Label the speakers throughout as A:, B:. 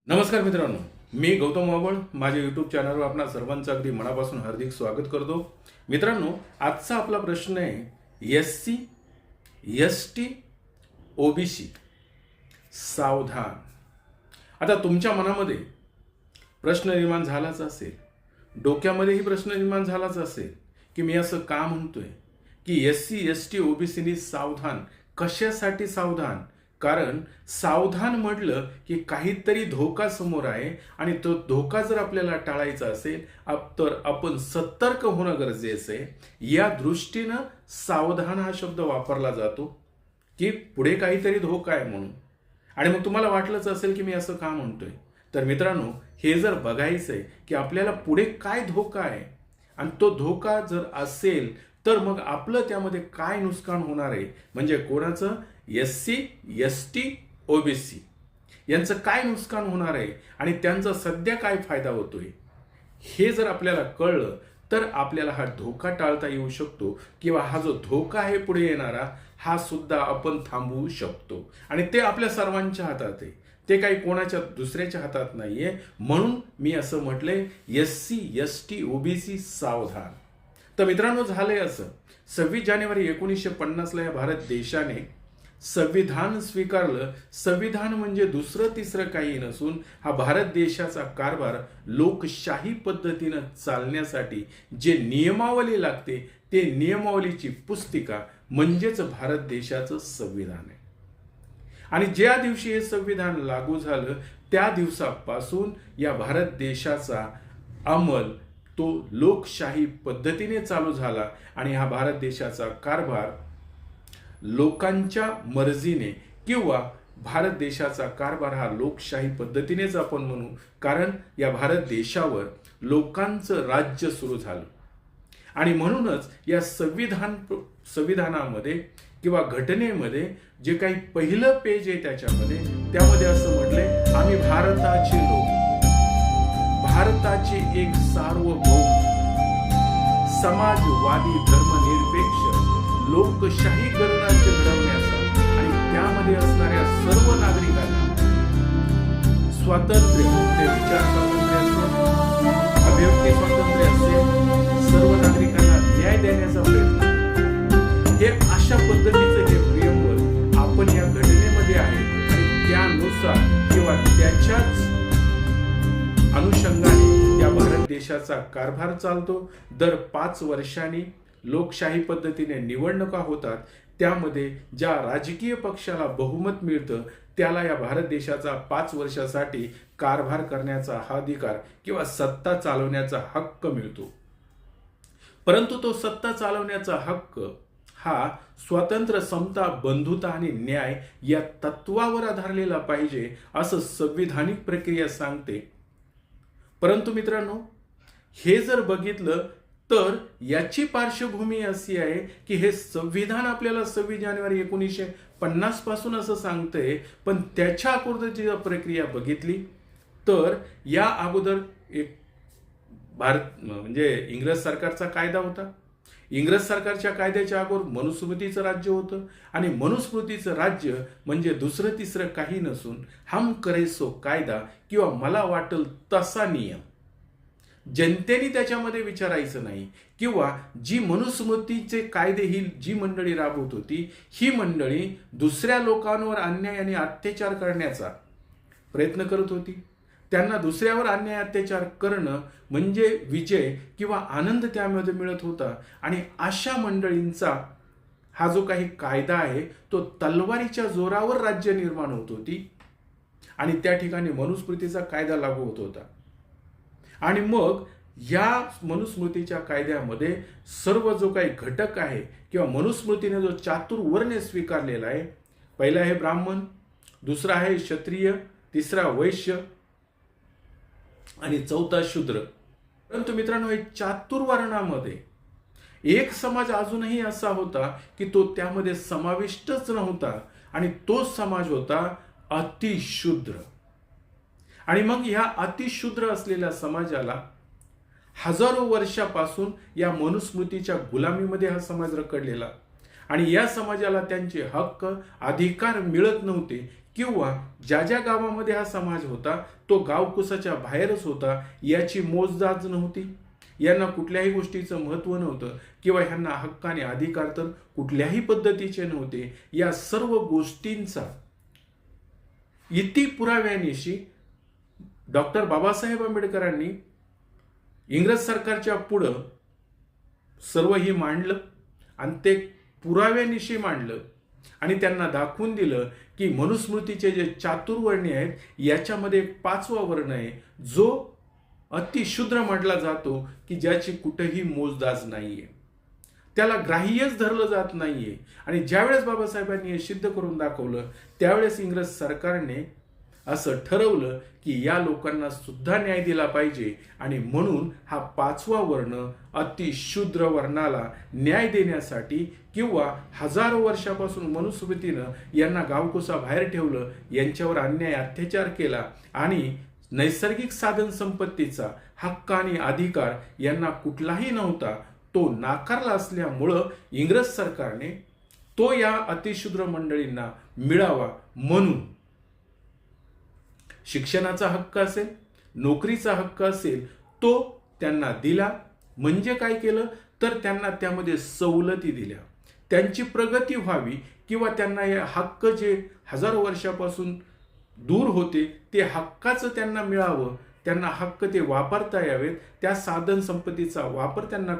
A: नमस्कार मित्रांनो, मी गौतम वाबळ. माझ्या यूट्यूब चॅनलवर आपणा सर्वांचं अगदी मनापासून हार्दिक स्वागत करतो. मित्रांनो, आजचा आपला प्रश्न आहे SC, ST, OBC. सावधान. आता तुमच्या मनामध्ये प्रश्न निर्माण झालाच असेल, डोक्यामध्येही प्रश्न निर्माण झालाच असेल की मी असं का म्हणतोय की SC, ST, OBC सावधान. कशासाठी सावधान? कारण सावधान म्हटलं की काहीतरी धोका समोर आहे आणि तो धोका जर आपल्याला टाळायचा असेल तर आपण सतर्क होणं गरजेचं आहे. या दृष्टीनं सावधान हा शब्द वापरला जातो की पुढे काहीतरी धोका आहे म्हणून. आणि मग तुम्हाला वाटलंच असेल की मी असं का म्हणतोय. तर मित्रांनो, हे जर बघायचंय की आपल्याला पुढे काय धोका आहे आणि तो धोका जर असेल तर मग आपलं त्यामध्ये काय नुकसान होणार आहे, म्हणजे कोणाचं SC, ST, OBC यांचं काय नुकसान होणार आहे आणि त्यांचा सध्या काय फायदा होतोय, हे जर आपल्याला कळलं तर आपल्याला हा धोका टाळता येऊ शकतो किंवा हा जो धोका आहे पुढे येणारा हा सुद्धा आपण थांबवू शकतो. आणि ते आपल्या सर्वांच्या हातात आहे, ते काही कोणाच्या दुसऱ्याच्या हातात नाहीये. म्हणून मी असं म्हटलंय SC, ST, OBC सावधान. तर मित्रांनो, झालंय असं 26 जानेवारी 1950 या भारत देशाने संविधान स्वीकारलं. संविधान म्हणजे दुसरं तिसरं काही नसून हा भारत देशाचा कारभार लोकशाही पद्धतीनं चालण्यासाठी जे नियमावली लागते ते नियमावलीची पुस्तिका म्हणजेच भारत देशाचं संविधान आहे. आणि ज्या दिवशी हे संविधान लागू झालं त्या दिवसापासून या भारत देशाचा अंमल तो लोकशाही पद्धतीने चालू झाला आणि हा भारत देशाचा कारभार लोकांच्या मर्जीने किंवा भारत देशाचा कारभार हा लोकशाही पद्धतीनेच आपण म्हणू, कारण या भारत देशावर लोकांचं राज्य सुरू झालं. आणि म्हणूनच या संविधानामध्ये किंवा घटनेमध्ये जे काही पहिलं पेज आहे त्यामध्ये असं म्हटलंय, आम्ही भारताचे लोक, भारताचे एक सार्वभौम समाजवादी धर्मनिरपेक्ष लोकशाही गणराज्य घडवण्याचा आणि त्यामध्ये असणाऱ्या सर्व नागरिकांना स्वातंत्र्य, ते विचार स्वातंत्र्य असेल, अभिव्यक्ती स्वातंत्र्य असेल, सर्व नागरिकांना न्याय देण्याचा प्रयत्न, हे अशा पद्धतीचं हे प्रियंबल आपण या घटनेमध्ये आहे. आणि त्यानुसार किंवा त्याच्याच अनुषंगाने या भारत देशाचा कारभार चालतो. दर 5 वर्षांनी लोकशाही पद्धतीने निवडणुका होतात. त्यामध्ये ज्या राजकीय पक्षाला बहुमत मिळतं त्याला या भारत देशाचा 5 वर्षासाठी कारभार करण्याचा हा अधिकार किंवा सत्ता चालवण्याचा हक्क मिळतो. परंतु तो सत्ता चालवण्याचा हक्क हा स्वातंत्र्य, समता, बंधुता आणि न्याय या तत्वावर आधारलेला पाहिजे असं संविधानिक प्रक्रिया सांगते. परंतु मित्रांनो, हे जर बघितलं तर याची पार्श्वभूमी अशी आहे की हे संविधान आपल्याला 26 जानेवारी 1950 पासून असं सांगतंय, पण त्याच्या अगोदरची प्रक्रिया बघितली तर या अगोदर एक भारत म्हणजे इंग्रज सरकारचा कायदा होता. इंग्रज सरकारच्या कायद्याच्या अगोदर मनुस्मृतीचं राज्य होतं आणि मनुस्मृतीचं राज्य म्हणजे दुसरं तिसरं काही नसून हम करे सो कायदा किंवा मला वाटेल तसा नियम. जनतेने त्याच्यामध्ये विचारायचं नाही किंवा जी मनुस्मृतीचे कायदे ही जी मंडळी राबवत होती ही मंडळी दुसऱ्या लोकांवर अन्याय आणि अत्याचार करण्याचा प्रयत्न करत होती. त्यांना दुसऱ्यावर अन्याय अत्याचार करणं म्हणजे विजय किंवा आनंद त्यामध्ये मिळत होता. आणि अशा मंडळींचा हा जो काही कायदा आहे तो तलवारीच्या जोरावर राज्य निर्माण होत होती आणि त्या ठिकाणी मनुस्मृतीचा कायदा लागू होत होता. आणि मग या मनुस्मृतीच्या कायद्यामध्ये सर्व जो काही घटक आहे किंवा मनुस्मृतीने जो चातुर्वर्ण्य स्वीकारलेला आहे, पहिला आहे ब्राह्मण, दुसरा आहे क्षत्रिय, तिसरा वैश्य आणि चौथा शूद्र. परंतु मित्रांनो, हे चातुर्वर्णामध्ये एक समाज अजूनही असा होता की तो त्यामध्ये समाविष्टच नव्हता आणि तो समाज होता अतिशूद्र. आणि मग ह्या अतिशूद्र असलेल्या समाजाला हजारो वर्षापासून या मनुस्मृतीच्या गुलामीमध्ये हा समाज रखडलेला आणि या समाजाला त्यांचे हक्क अधिकार मिळत नव्हते किंवा ज्या ज्या गावामध्ये हा समाज होता तो गावकुसाच्या बाहेरच होता, याची मोजदाद नव्हती, यांना कुठल्याही गोष्टीचं महत्त्व नव्हतं किंवा ह्यांना हक्क आणि अधिकार तर कुठल्याही पद्धतीचे नव्हते, या सर्व गोष्टींचा इति पुराव्यानिशी डॉक्टर बाबासाहेब आंबेडकरांनी इंग्रज सरकारच्या पुढं सर्वही मांडलं आणि ते पुराव्यानिशी मांडलं आणि त्यांना दाखवून दिलं की मनुस्मृतीचे जे चातुर्वर्णी आहेत याच्यामध्ये एक 5वा वर्ण आहे जो अतिशूद्र म्हटला जातो की ज्याची कुठेही मोजदाज नाहीये, त्याला ग्राह्यच धरलं जात नाहीये. आणि ज्यावेळेस बाबासाहेबांनी हे सिद्ध करून दाखवलं त्यावेळेस इंग्रज सरकारने असं ठरवलं की या लोकांना सुद्धा न्याय दिला पाहिजे आणि म्हणून हा 5वा वर्ण अतिशूद्र वर्णाला न्याय देण्यासाठी किंवा हजारो वर्षापासून मनुस्मृतीनं यांना गावकुसा बाहेर ठेवलं, यांच्यावर अन्याय अत्याचार केला आणि नैसर्गिक साधन संपत्तीचा हक्क आणि अधिकार यांना कुठलाही नव्हता, तो नाकारला असल्यामुळं इंग्रज सरकारने तो या अतिशूद्र मंडळींना मिळावा म्हणून शिक्षणाचा हक्क असेल, नोकरीचा हक्क असेल तो त्यांना दिला. म्हणजे काय केलं तर त्यांना त्यामध्ये सवलती दिल्या, त्यांची प्रगती व्हावी किंवा त्यांना हे हक्क जे हजारो वर्षापासून दूर होते ते हक्काचं त्यांना मिळावं, त्यांना हक्क ते वापरता यावेत, त्या साधन संपत्तीचा वापर त्यांना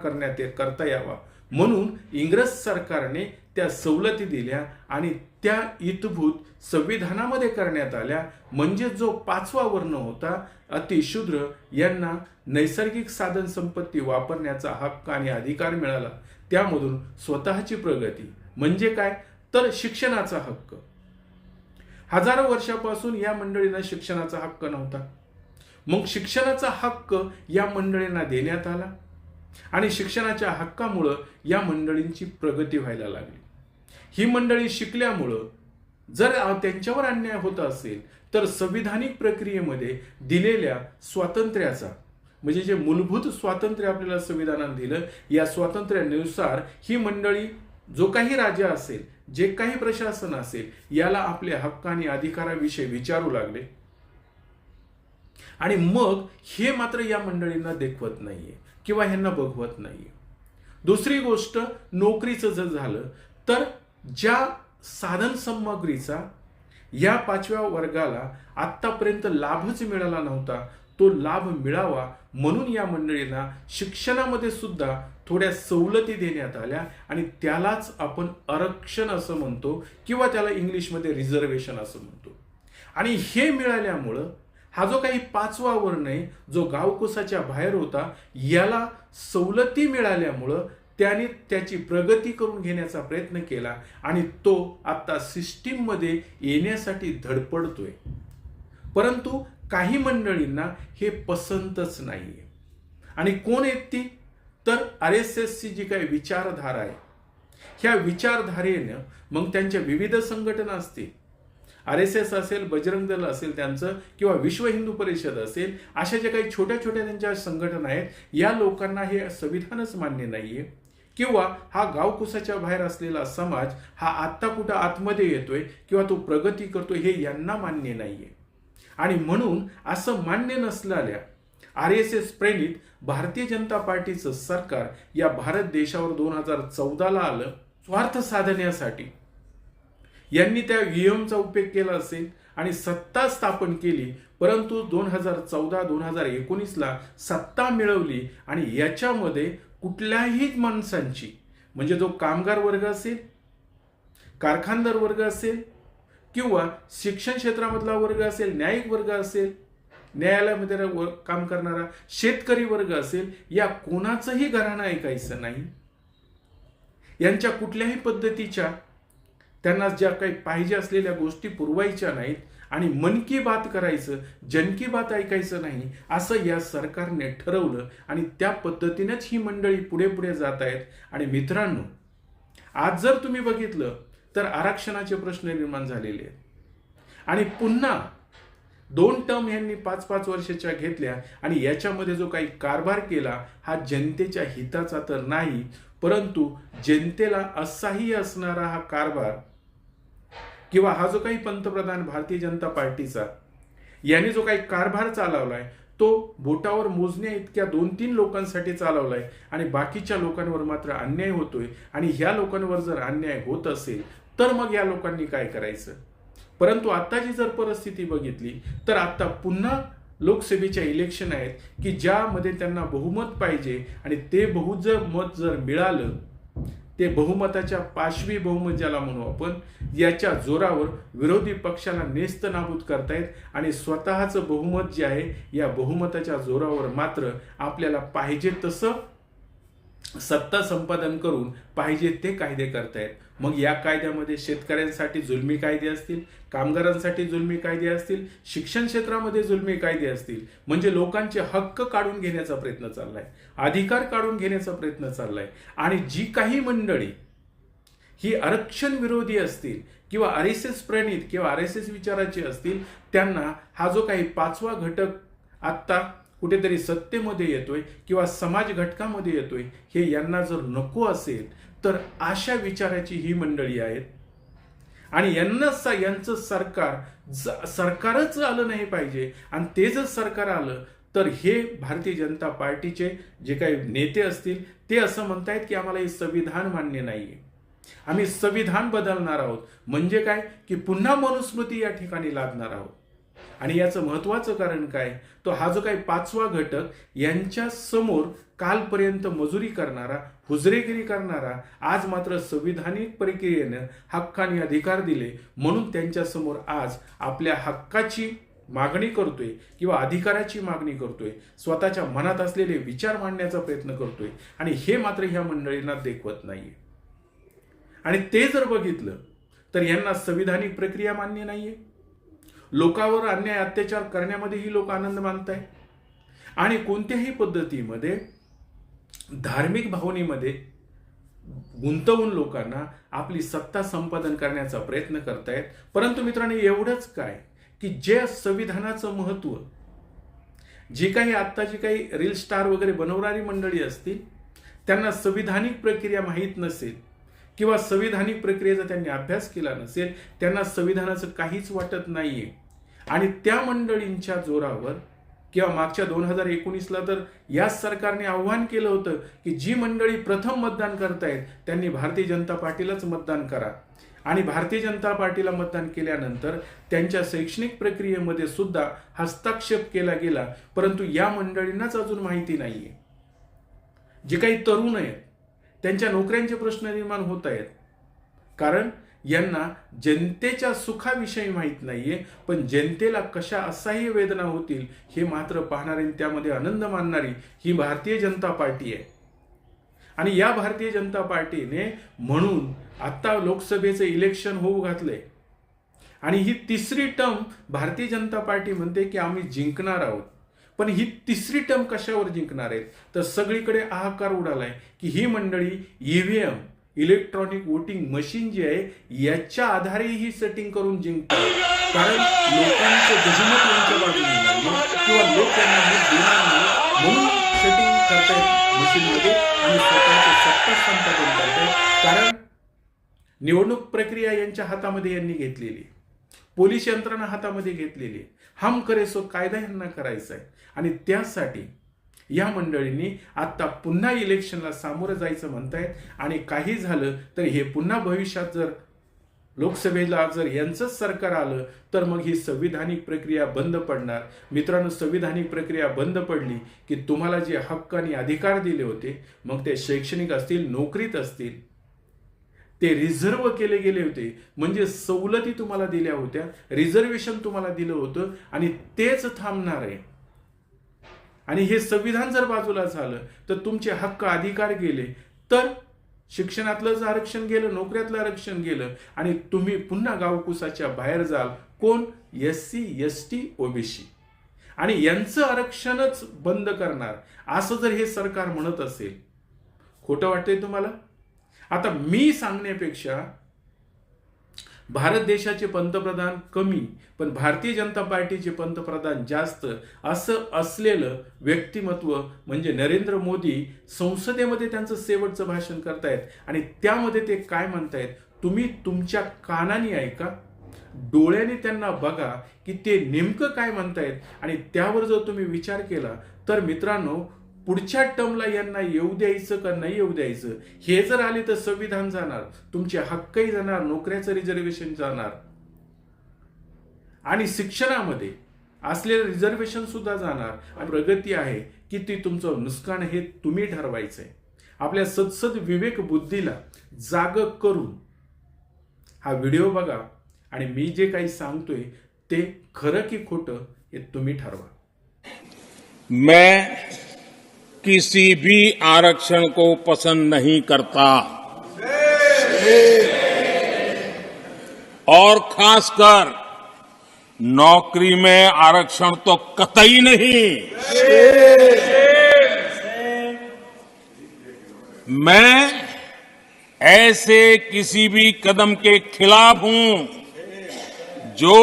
A: करता यावा म्हणून इंग्रज सरकारने त्या सवलती दिल्या आणि त्या इतभूत संविधानामध्ये करण्यात आल्या. म्हणजे जो 5वा वर्ण होता अतिशूद्र यांना नैसर्गिक साधन संपत्ती वापरण्याचा हक्क आणि अधिकार मिळाला, त्यामधून स्वतःची प्रगती म्हणजे काय तर शिक्षणाचा हक्क. हजारो वर्षापासून या मंडळींना शिक्षणाचा हक्क नव्हता, मग शिक्षणाचा हक्क या मंडळींना देण्यात आला आणि शिक्षणाच्या हक्कामुळं या मंडळींची प्रगती व्हायला लागली. ही मंडळी शिकल्यामुळं जर त्यांच्यावर अन्याय होत असेल तर संविधानिक प्रक्रियेमध्ये दिलेल्या स्वातंत्र्याचा म्हणजे जे मूलभूत स्वातंत्र्य आपल्याला संविधानाने दिलं या स्वातंत्र्यानुसार ही मंडळी जो काही राजा असेल, जे काही प्रशासन असेल याला आपल्या हक्क आणि अधिकाराविषयी विचारू लागले. आणि मग हे मात्र या मंडळींना देखवत नाहीये किंवा ह्यांना बघवत नाहीये. दुसरी गोष्ट नोकरीचं जर झालं तर ज्या साधन सामग्रीचा या 5व्या वर्गाला आतापर्यंत लाभच मिळाला नव्हता तो लाभ मिळावा म्हणून या मंडळींना शिक्षणामध्ये सुद्धा थोड्या सवलती देण्यात आल्या आणि त्यालाच आपण आरक्षण असं म्हणतो किंवा त्याला इंग्लिशमध्ये रिझर्वेशन असं म्हणतो. आणि हे मिळाल्यामुळं हा जो काही 5वा वर्ण आहे जो गावकुसाच्या बाहेर होता याला सवलती मिळाल्यामुळं त्याने त्याची प्रगती करून घेण्याचा प्रयत्न केला आणि तो आता सिस्टीममध्ये येण्यासाठी धडपडतोय. परंतु काही मंडळींना हे पसंतच नाहीये. आणि कोण आहेत ती तर RSSची जी काही विचारधारा आहे ह्या विचारधारेनं मग त्यांच्या विविध संघटना असतील, RSS असेल, बजरंग दल असेल त्यांचं किंवा विश्व हिंदू परिषद असेल, अशा ज्या काही छोट्या छोट्या त्यांच्या संघटना आहेत या लोकांना हे संविधानच मान्य नाहीये किंवा हा गावकुसाच्या बाहेर असलेला समाज हा आत्ता कुठं आतमध्ये येतोय किंवा तो प्रगती करतोय हे यांना मान्य नाहीये. आणि म्हणून असं मान्य नसलेल्या RSS प्रेरित भारतीय जनता पार्टीचं सरकार या भारत देशावर 2014ला आलं. स्वार्थ साधण्यासाठी यांनी त्या व्हीएमचा उपयोग केला असेल आणि सत्ता स्थापन केली, परंतु 2014-2019ला सत्ता मिळवली आणि याच्यामध्ये कुठल्याही माणसांची म्हणजे जो कामगार वर्ग असेल, कारखानदार वर्ग असेल किंवा शिक्षण क्षेत्रामधला वर्ग असेल, न्यायिक वर्ग असेल, न्यायालयामध्ये काम करणारा शेतकरी वर्ग असेल, या कोणाचंही घराणं ऐकायचं नाही. यांच्या कुठल्याही पद्धतीच्या त्यांना ज्या काही पाहिजे असलेल्या गोष्टी पुरवायच्या नाहीत आणि मन की बात करायचं, जन की बात ऐकायचं नाही असं या सरकारने ठरवलं आणि त्या पद्धतीनेच ही मंडळी पुढे पुढे जात आहेत. आणि मित्रांनो, आज जर तुम्ही बघितलं तर आरक्षणाचे प्रश्न निर्माण झालेले आहेत आणि पुन्हा 2 टर्म यांनी 5-5 वर्षाच्या घेतल्या आणि याच्यामध्ये जो काही कारभार केला हा जनतेच्या हिताचा तर नाही, परंतु जनतेला असह्य असणारा हा कारभार किंवा हा जो काही पंतप्रधान भारतीय जनता पार्टीचा याने जो काही कारभार चालवलाय तो बोटावर मोजण्या इतक्या 2-3 लोकांसाठी चालवलाय आणि बाकीच्या लोकांवर मात्र अन्याय होतोय. आणि ह्या लोकांवर जर अन्याय होत असेल तर मग या लोकांनी काय करायचं. परंतु आत्ताची जर परिस्थिती बघितली तर आता पुन्हा लोकसभेच्या इलेक्शन आहेत की ज्यामध्ये त्यांना बहुमत पाहिजे आणि ते मत जर मिळालं, ते बहुमताच्या पाशवी बहुमत ज्याला म्हणू आपण, याच्या जोरावर विरोधी पक्षाला नेस्तनाबूत करतायत आणि स्वतःचं बहुमत जे आहे या बहुमताच्या जोरावर मात्र आपल्याला पाहिजे तसं सत्ता संपादन करून पाहिजे ते कायदे करतायत. मग या कायद्यामध्ये शेतकऱ्यांसाठी जुलमी कायदे असतील, कामगारांसाठी जुलमी कायदे असतील, शिक्षण क्षेत्रामध्ये जुलमी कायदे असतील, म्हणजे लोकांचे हक्क काढून घेण्याचा प्रयत्न चाललाय, अधिकार काढून घेण्याचा प्रयत्न चाललाय. आणि जी काही मंडळी ही आरक्षण विरोधी असतील किंवा RSS प्रणित किंवा RSS विचाराचे असतील, त्यांना हा जो काही 5वा घटक आत्ता कुठेतरी सत्तेमध्ये येतोय किंवा समाज घटकामध्ये येतोय, हे यांना जर नको असेल तर अशा विचाराची ही मंडळी आहेत. आणि यांचं सरकारच आलं नाही पाहिजे. आणि ते जर सरकार आलं तर हे भारतीय जनता पार्टीचे जे काही नेते असतील ते असं म्हणतायत की आम्हाला हे संविधान मान्य नाहीये, आम्ही संविधान बदलणार आहोत. म्हणजे काय की पुन्हा मनुस्मृती या ठिकाणी लादणार आहोत. आणि याचं महत्वाचं कारण काय, तो हा जो काही 5वा घटक यांच्या समोर कालपर्यंत मजुरी करणारा, हुजरेगिरी करणारा, आज मात्र संविधानिक प्रक्रियेनं हक्काने अधिकार दिले म्हणून त्यांच्या समोर आज आपल्या हक्काची मागणी करतोय किंवा अधिकाराची मागणी करतोय, स्वतःच्या मनात असलेले विचार मांडण्याचा प्रयत्न करतोय. आणि हे मात्र ह्या मंडळींना देखवत नाहीये. आणि ते जर बघितलं तर यांना संविधानिक प्रक्रिया मान्य नाहीये, लोकांवर अन्याय अत्याचार करण्यामध्ये ही लोक आनंद मानताय आणि कोणत्याही पद्धतीमध्ये धार्मिक भावनेमध्ये गुंतवून लोकांना आपली सत्ता संपादन करण्याचा प्रयत्न करतायत. परंतु मित्रांनो, एवढंच काय की जे संविधानाचं महत्व, जे काही आत्ता जी काही रील स्टार वगैरे बनवणारी मंडळी असतील त्यांना संविधानिक प्रक्रिया माहीत नसेल किंवा संविधानिक प्रक्रियेचा त्यांनी अभ्यास केला नसेल, त्यांना संविधानाचं काहीच वाटत नाहीये. आणि त्या मंडळींच्या जोरावर किंवा मागच्या 2019ला तर या सरकारने आव्हान केलं होतं की जी मंडळी प्रथम मतदान करतायत त्यांनी भारतीय जनता पार्टीलाच मतदान करा. आणि भारतीय जनता पार्टीला मतदान केल्यानंतर त्यांच्या शैक्षणिक प्रक्रियेमध्ये सुद्धा हस्तक्षेप केला गेला. परंतु या मंडळींनाच अजून माहिती नाहीये. जे काही तरुण आहेत त्यांच्या नोकऱ्यांचे प्रश्न निर्माण होत आहेत, कारण यांना जनतेच्या सुखाविषयी माहीत नाहीये, पण जनतेला कशा असह्य वेदना होतील हे मात्र पाहणारी, त्यामध्ये आनंद मानणारी ही भारतीय जनता पार्टी आहे. आणि या भारतीय जनता पार्टीने म्हणून आता लोकसभेचं इलेक्शन होऊ घातलंय आणि ही 3री टर्म भारतीय जनता पार्टी म्हणते की आम्ही जिंकणार आहोत. पण ही 3री टर्म कशावर जिंकणार आहेत, तर सगळीकडे हाहाकार उडालाय की ही मंडळी EVM इलेक्ट्रॉनिक वोटिंग मशीन जी आहे याच्या आधारे ही सेटिंग करून जिंकतात. कारण लोकांचं बहुमत यांच्या बाजूने नाहीये किंवा लोक यांना मत देणार नाही म्हणून सेटिंग करतायत मशीनमध्ये आणि स्वतःचं सत्ता संपादन करतायत. कारण निवडणूक प्रक्रिया यांच्या हातामध्ये यांनी घेतलेली, पोलीस यंत्रणा हातामध्ये घेतलेली, हम करे सो कायदा यांना करायचा आहे. आणि त्यासाठी या मंडळींनी आता पुन्हा इलेक्शनला सामोरं जायचं म्हणतायत. आणि काही झालं तर हे पुन्हा भविष्यात जर लोकसभेला जर यांचंच सरकार आलं तर मग ही संविधानिक प्रक्रिया बंद पडणार. मित्रांनो, संविधानिक प्रक्रिया बंद पडली की तुम्हाला जे हक्क आणि अधिकार दिले होते, मग ते शैक्षणिक असतील, नोकरीत असतील, ते रिझर्व केले गेले होते, म्हणजे सवलती तुम्हाला दिल्या होत्या, रिझर्वेशन तुम्हाला दिलं होतं आणि तेच थांबणार आहे. आणि हे संविधान जर बाजूला झालं तर तुमचे हक्क अधिकार गेले, तर शिक्षणातलं आरक्षण गेलं, नोकऱ्यातलं आरक्षण गेलं आणि तुम्ही पुन्हा गावकुसाच्या बाहेर जाल. कोण? SC ST OBC. आणि यांचं आरक्षणच बंद करणार असं जर हे सरकार म्हणत असेल, खोटं वाटतंय तुम्हाला? आता मी सांगण्यापेक्षा भारत देशाचे पंतप्रधान कमी पण भारतीय जनता पार्टीचे पंतप्रधान जास्त असं असलेलं व्यक्तिमत्व म्हणजे नरेंद्र मोदी संसदेमध्ये त्यांचं शेवटचं भाषण करतायत. आणि त्यामध्ये ते काय म्हणतायत तुम्ही तुमच्या कानाने ऐका डोळ्याने त्यांना बघा की ते नेमकं काय म्हणतायत, आणि त्यावर जर तुम्ही विचार केला तर मित्रांनो, पुढच्या टर्मला यांना येऊ द्यायचं का नाही येऊ द्यायचं, हे जर आले तर संविधान जाणार, तुमचे हक्कही जाणार, नोकऱ्याचं रिझर्वेशन जाणार, आणि शिक्षणामध्ये असलेलं रिझर्वेशन सुद्धा जाणार. आणि प्रगती आहे की ती तुमचं नुकसान हे तुम्ही ठरवायचंय. आपल्या सदसद विवेक बुद्धीला जाग करून हा व्हिडिओ बघा, आणि मी जे काही सांगतोय ते खरं की खोटं हे तुम्ही ठरवा.
B: मैं किसी भी आरक्षण को पसंद नहीं करता, और खासकर नौकरी में आरक्षण तो कतई नहीं. मैं ऐसे किसी भी कदम के खिलाफ हूं जो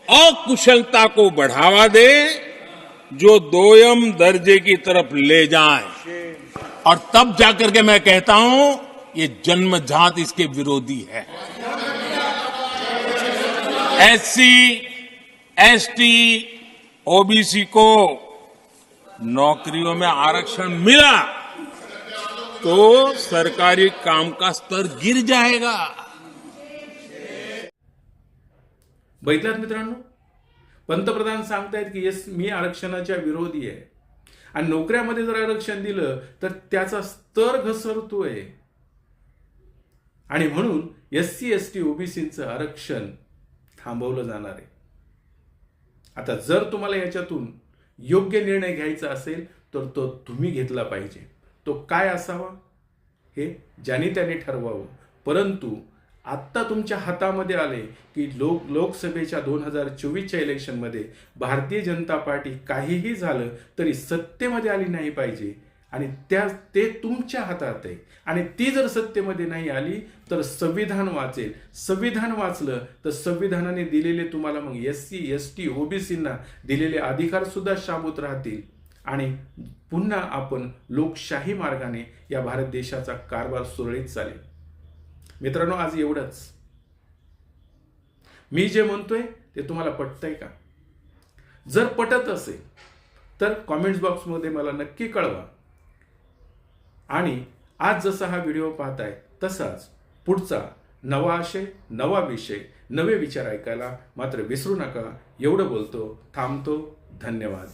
B: अकुशलता को बढ़ावा दे, जो दोयम दर्जे की तरफ ले जाए, और तब जाकर के मैं कहता हूं ये जन्मजात इसके विरोधी है. एससी, एसटी, ओबीसी को नौकरियों में आरक्षण मिला तो सरकारी काम का स्तर गिर जाएगा.
A: बघितलात मित्रांनो, पंतप्रधान सांगतायत की येस, मी आरक्षणाच्या विरोधी आहे, आणि नोकऱ्यामध्ये जर आरक्षण दिलं तर त्याचा स्तर घसरतोय, आणि म्हणून एससी, एसटी, ओबीसीचं आरक्षण थांबवलं जाणार आहे. आता जर तुम्हाला याच्यातून योग्य निर्णय घ्यायचा असेल तर तो तुम्ही घेतला पाहिजे. तो काय असावा हे ज्याने त्याने ठरवावं. परंतु आत्ता तुमच्या हातामध्ये आले की लोकसभेच्या 2024च्या इलेक्शनमध्ये भारतीय जनता पार्टी काहीही झालं तरी सत्तेमध्ये आली नाही पाहिजे, आणि ते तुमच्या हातात आहे. आणि ती जर सत्तेमध्ये नाही आली तर संविधान वाचेल. संविधान वाचलं तर संविधानाने दिलेले तुम्हाला मग एससी, एसटी, ओबीसींना दिलेले अधिकार सुद्धा शाबूत राहतील, आणि पुन्हा आपण लोकशाही मार्गाने या भारत देशाचा कारभार सुरळीत चालेल. मित्रांनो, आज एवढंच. मी जे म्हणतोय ते तुम्हाला पटतंय का? जर पटत असेल तर कॉमेंट्स बॉक्समध्ये मला नक्की कळवा. आणि आज जसा हा व्हिडिओ पाहताय तसाच पुढचा नवा आशय, नवा विषय, नवे विचार ऐकायला मात्र विसरू नका. एवढं बोलतो, थांबतो. धन्यवाद.